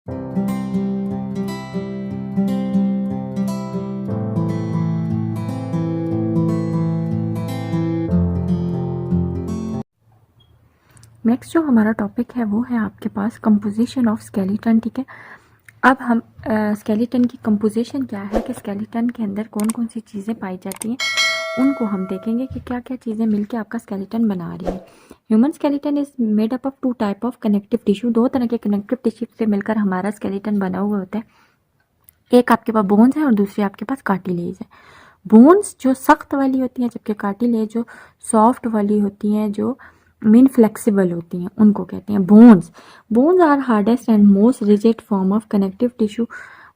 Next जो हमारा topic है वो है आपके पास कंपोजिशन ऑफ स्केलेटन। ठीक है, अब हम स्केलेटन की कंपोजिशन क्या है कि स्केलेटन के अंदर कौन कौन सी चीज़ें पाई जाती हैं उनको हम देखेंगे कि क्या क्या चीज़ें मिलके आपका स्केलेटन बना रही है। Human skeleton is made up of two type of connective tissue. दो तरह के कनेक्टिव टिश्यू से मिलकर हमारा स्केलेटन बना हुआ होता है। एक आपके पास बोन्स है और दूसरी आपके पास कार्टिलेज है। बोन्स जो सख्त वाली होती हैं, जबकि कार्टिलेज जो सॉफ्ट वाली होती हैं, जो मीन फ्लेक्सिबल होती हैं, उनको कहते हैं bones. Bones are hardest and most rigid form of connective tissue.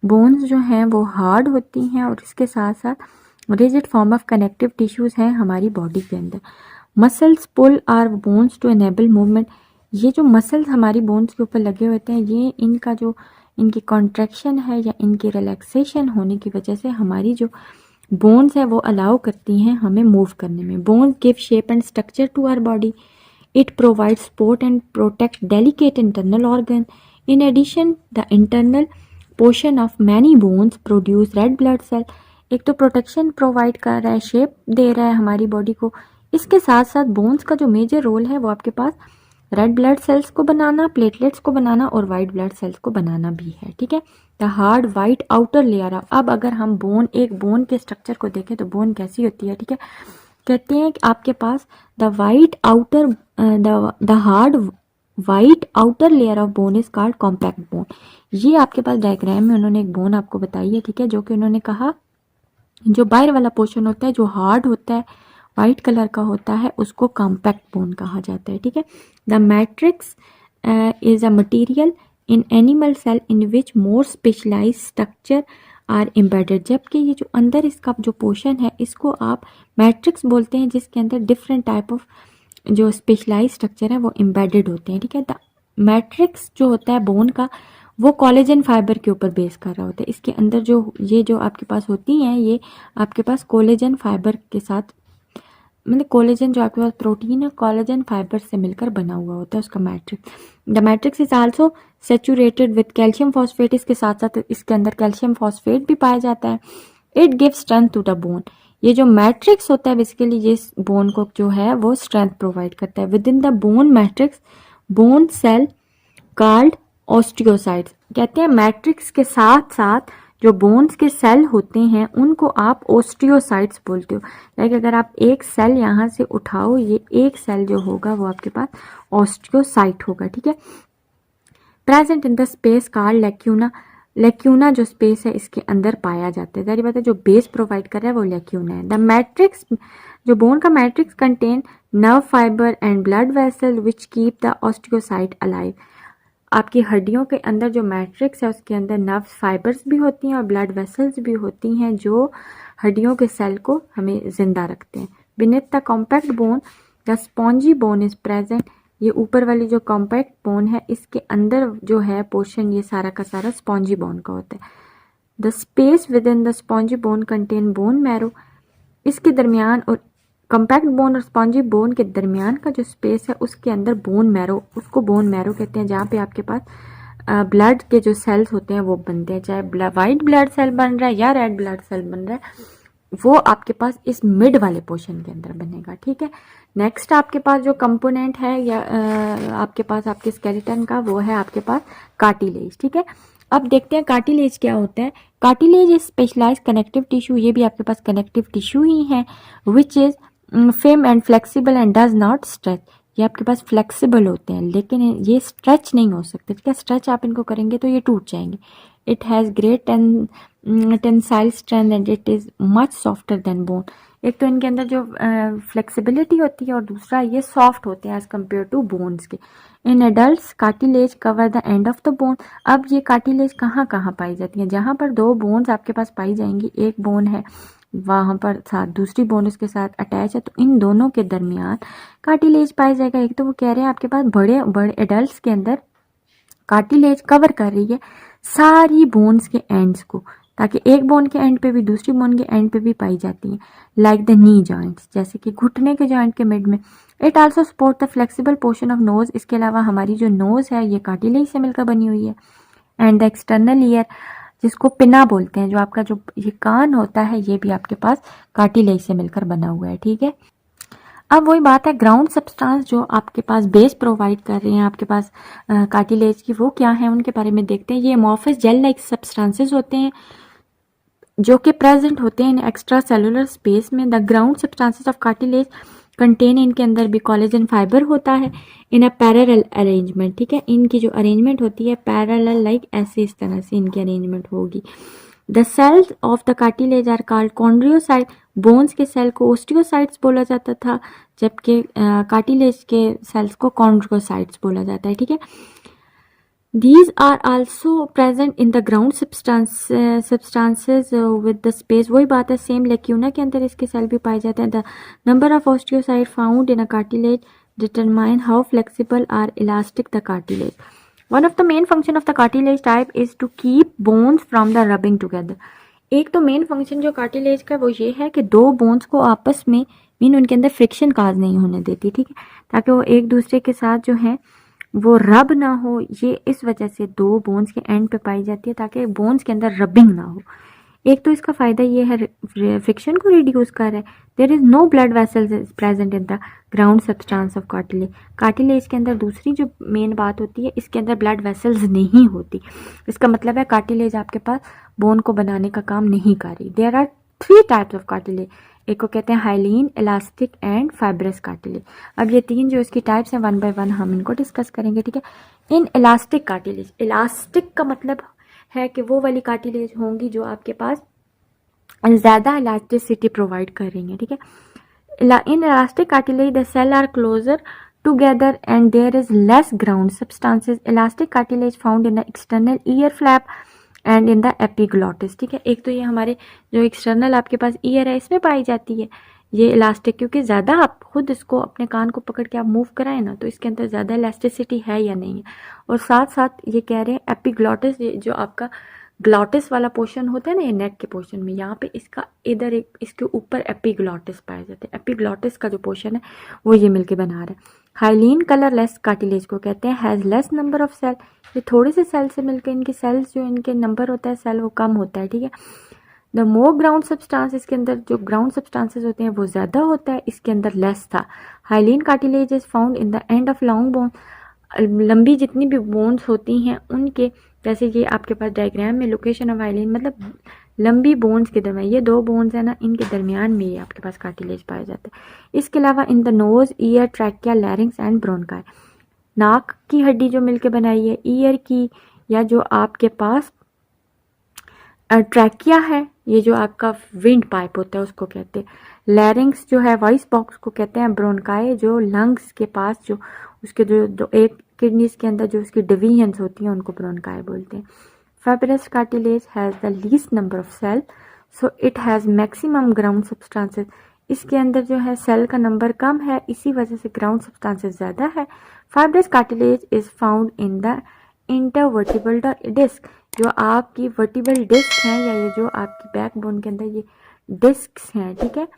Bones जो हैं वो हार्ड होती हैं और इसके साथ साथ rigid form of connective tissues हैं हमारी बॉडी के अंदर। Muscles pull our bones to enable movement. ये जो मसल्स हमारी बोन्स के ऊपर लगे होते हैं, ये इनका जो इनकी कॉन्ट्रैक्शन है या इनकी रिलैक्सेशन होने की वजह से हमारी जो बोन्स है वो अलाउ करती हैं हमें मूव करने में। Bones give shape and structure to our body. It provides support and protect delicate internal organ. In addition, the internal portion of many bones produce red blood cell. एक तो protection provide कर रहा है, shape दे रहा है हमारी body को। इसके साथ साथ बोन्स का जो मेजर रोल है वो आपके पास रेड ब्लड सेल्स को बनाना, प्लेटलेट्स को बनाना और वाइट ब्लड सेल्स को बनाना भी है। ठीक है, the hard white outer layer of. अब अगर हम एक बोन के स्ट्रक्चर को देखें तो बोन कैसी होती है। ठीक है, कहते हैं कि आपके पास the hard white outer layer of bone is called compact bone. ये आपके पास डायग्राम में उन्होंने एक बोन आपको बताई है। ठीक है, जो कि उन्होंने कहा जो बाहर वाला पोर्शन होता है जो हार्ड होता है, वाइट कलर का होता है, उसको कॉम्पैक्ट बोन कहा जाता है। ठीक है, the matrix is a material in animal cell in which more specialize structure are embedded. जबकि ये जो अंदर इसका जो पोर्शन है इसको आप मैट्रिक्स बोलते हैं, जिसके अंदर डिफरेंट टाइप ऑफ जो स्पेशलाइज स्ट्रक्चर है वो एम्बेडेड होते हैं। ठीक है, द मैट्रिक्स जो होता है बोन का वो कोलेजन फाइबर के ऊपर बेस कर रहा होता है। इसके अंदर जो ये जो आपके पास होती हैं ये आपके पास कोलेजन फाइबर के साथ, मतलब कोलेजन जो आपके पास प्रोटीन है कोलेजन फाइबर से मिलकर बना हुआ होता है उसका matrix. The matrix is also saturated with calcium phosphate. इसके साथ साथ इसके अंदर कैल्शियम फॉस्फेट भी पाया जाता है। It gives strength to the bone. ये जो मैट्रिक्स होता है बेसिकली ये बोन को जो है वो स्ट्रेंथ प्रोवाइड करता है। Within the bone matrix bone cell called osteocytes. कहते हैं मैट्रिक्स के साथ साथ जो बोन्स के सेल होते हैं उनको आप ऑस्टियोसाइट्स बोलते हो। लाइक अगर आप एक सेल यहाँ से उठाओ, ये एक सेल जो होगा वो आपके पास ऑस्टियोसाइट होगा। ठीक है, present in the space called lacuna. Lacuna जो स्पेस है इसके अंदर पाया जाता है। जारी बात है जो बेस प्रोवाइड कर रहा है वो लेक्यूना है। द मैट्रिक्स जो बोन का matrix contain nerve fibre and blood vessel which keep the osteocyte alive. आपकी हड्डियों के अंदर जो मैट्रिक्स है उसके अंदर नर्व फाइबर्स भी होती हैं और ब्लड वेसल्स भी होती हैं जो हड्डियों के सेल को हमें जिंदा रखते हैं। Beneath the compact bone the spongy bone is present. ये ऊपर वाली जो कॉम्पैक्ट बोन है इसके अंदर जो है पोर्शन ये सारा का सारा स्पॉन्जी बोन का होता है। The space with in the spongy bone contain bone marrow. इसके दरमियान और कॉम्पैक्ट बोन और स्पॉन्जी बोन के दरमियान का जो स्पेस है उसके अंदर बोन मैरो, उसको बोन मैरो कहते हैं, जहाँ पे आपके पास ब्लड के जो सेल्स होते हैं वो बनते हैं। चाहे वाइट ब्लड सेल बन रहा है या रेड ब्लड सेल बन रहा है वो आपके पास इस मिड वाले पोर्शन के अंदर बनेगा। ठीक है, नेक्स्ट आपके पास जो कंपोनेंट है या आपके पास आपके स्केलेटन का वो है आपके पास कार्टिलेज। ठीक है, अब देखते हैं कार्टिलेज क्या होता है। Cartilage is specialised connective tissue. ये भी आपके पास कनेक्टिव टिश्यू ही है which is firm and flexible and does not stretch. ये आपके पास फ्लेक्सिबल होते हैं लेकिन ये स्ट्रेच नहीं हो सकते। ठीक है, स्ट्रेच आप इनको करेंगे तो ये टूट जाएंगे। It has great tensile strength and it is much softer then bone. एक तो इनके अंदर जो फ्लेक्सिबिलिटी होती है और दूसरा ये सॉफ्ट होते हैं एज कम्पेयर टू बोन्स के। In adults cartilage cover the end of the bone. अब ये कार्टिलेज कहाँ कहाँ पाई जाती है? जहाँ पर दो बोन्स आपके पास पाई जाएंगी, एक बोन है वहाँ पर साथ दूसरी बोन उसके साथ अटैच है, तो इन दोनों के दरमियान कार्टिलेज पाया जाएगा। एक तो वो कह रहे हैं आपके पास बड़े बड़े एडल्ट्स के अंदर कार्टिलेज कवर कर रही है सारी बोन्स के एंड्स को, ताकि एक बोन के एंड पे भी दूसरी बोन के एंड पे भी पाई जाती है। लाइक द नी जॉइंट्स, जैसे कि घुटने के जॉइंट के मिड में। It also support the flexible portion of nose. इसके अलावा हमारी जो नोज है ये कार्टिलेज से मिलकर बनी हुई है। एंड द एक्सटर्नल ईयर जिसको पिना बोलते हैं, जो आपका जो ये कान होता है ये भी आपके पास कार्टिलेज से मिलकर बना हुआ है, ठीक है। अब वही बात है, ग्राउंड सब्सटेंस जो आपके पास बेस प्रोवाइड कर रहे हैं आपके पास कार्टिलेज की, वो क्या है उनके बारे में देखते हैं। ये अमॉर्फस जेल लाइक सब्सटेंसेस होते हैं जो कि प्रेजेंट होते हैं इन एक्स्ट्रा सेलुलर स्पेस में। The ground substances of cartilage contain, इनके अंदर भी कोलेजन फाइबर होता है इन अ पैरेलल अरेंजमेंट, ठीक है। इनकी जो अरेंजमेंट होती है पैरेलल लाइक ऐसे इस तरह से इनकी अरेंजमेंट होगी। The cells of the cartilage are called chondrocyte. Bones के सेल को ओस्टियोसाइट्स बोला जाता था, जबकि कार्टिलेज के सेल्स को कॉन्ड्रियोसाइट्स बोला जाता है, ठीक है। These are also present in the ground substances with the space। वही बात है, सेम लेक्यूना के अंदर इसके सेल भी पाए जाते हैं। The number of osteocytes found in a cartilage determine how flexible or elastic the cartilage। One of the main function of the cartilage type is to keep bones from the rubbing together। एक तो main function जो cartilage का वो ये है कि दो bones को आपस में मीन उनके अंदर फ्रिक्शन काज नहीं होने देती, ठीक है, ताकि वो एक दूसरे के साथ जो है वो रब ना हो। ये इस वजह से दो बोन्स के एंड पे पाई जाती है ताकि बोन्स के अंदर रबिंग ना हो। एक तो इसका फ़ायदा ये है फ्रिक्शन को रिड्यूस कर रहा है। There is no blood vessels present in the ground substance of cartilage. Cartilage के अंदर दूसरी जो मेन बात होती है, इसके अंदर ब्लड वेसल्स नहीं होती। इसका मतलब है कार्टिलेज आपके पास बोन को बनाने का काम नहीं कर रही। There are 3 types of cartilage. एक को कहते हैं hyaline, elastic and fibrous cartilage. अब ये 3 जो इसकी टाइप्स हैं 1 बाय 1 हम इनको डिस्कस करेंगे, ठीक है। इन इलास्टिक कार्टिलेज, इलास्टिक का मतलब है कि वो वाली कार्टिलेज होंगी जो आपके पास ज़्यादा इलास्टिसिटी प्रोवाइड करेंगे, ठीक है। In elastic cartilage the cell are closer together and there is less ground substances. Elastic cartilage found in the external ear flap and in the epiglottis, ठीक है। एक तो ये हमारे जो एक्सटर्नल आपके पास ईयर है इसमें पाई जाती है ये इलास्टिक, क्योंकि ज़्यादा आप खुद इसको अपने कान को पकड़ के आप मूव कराएं ना तो इसके अंदर ज़्यादा इलास्टिसिटी है या नहीं है। और साथ साथ ये कह रहे हैं एपिग्लॉटिस, जो आपका ग्लॉटिस वाला पोर्शन होता है ना, ये नेक के पोर्शन में, यहाँ पे इसका इधर एक इसके ऊपर एपिग्लॉटिस पाए जाते हैं। एपिग्लॉटिस का जो पोर्शन है वो ये मिलके बना रहा है। हाइलीन कलरलेस कार्टिलेज को कहते हैं, has less number of cell. ये थोड़े से सेल से मिलकर इनके सेल्स जो इनके नंबर होता है सेल वो कम होता है, ठीक है। द मोर ग्राउंड सब्सटेंस, इसके अंदर जो ग्राउंड सब्सटेंसेस होते हैं वो ज़्यादा होता है, इसके अंदर लेस था। Hyaline cartilage is found in the end of long bone. लंबी जितनी भी बोन्स होती हैं उनके, जैसे ये आपके पास डायग्राम में लोकेशन ऑफ हाइलीन मतलब लंबी बोन्स के दरमियान, ये 2 बोन्स है ना, इनके दरमियान में ये आपके पास कार्टिलेज पाया जाता है। इसके अलावा in the nose, ear, trachea, larynx and bronchi. नाक की हड्डी जो मिलके बनाई है, ईयर की, या जो आपके पास ट्रैकिया है, ये जो आपका विंड पाइप होता है उसको कहते हैं। लैरिंग्स जो है वॉइस बॉक्स को कहते हैं। ब्रोनकाई जो लंग्स के पास जो उसके जो एक किडनीज के अंदर जो उसकी डिवीजन्स होती हैं उनको ब्रोनकाई बोलते हैं। Fibrous cartilage has the least number of cell, so it has maximum ground substances. इसके अंदर जो है सेल का नंबर कम है, इसी वजह से ग्राउंड सब्सटेंसेस ज़्यादा है। Fibrous cartilage is found in the intervertebral disc. जो आपकी वर्टिबल डिस्क हैं या ये जो आपकी बैकबोन के अंदर ये डिस्क हैं, ठीक है,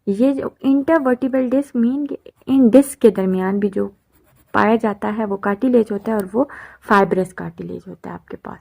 ये जो इंटरवर्टिबल डिस्क मीन इन डिस्क के दरमियान भी जो पाया जाता है वो कार्टिलेज होता है और वो फाइब्रस कार्टिलेज होता है आपके पास।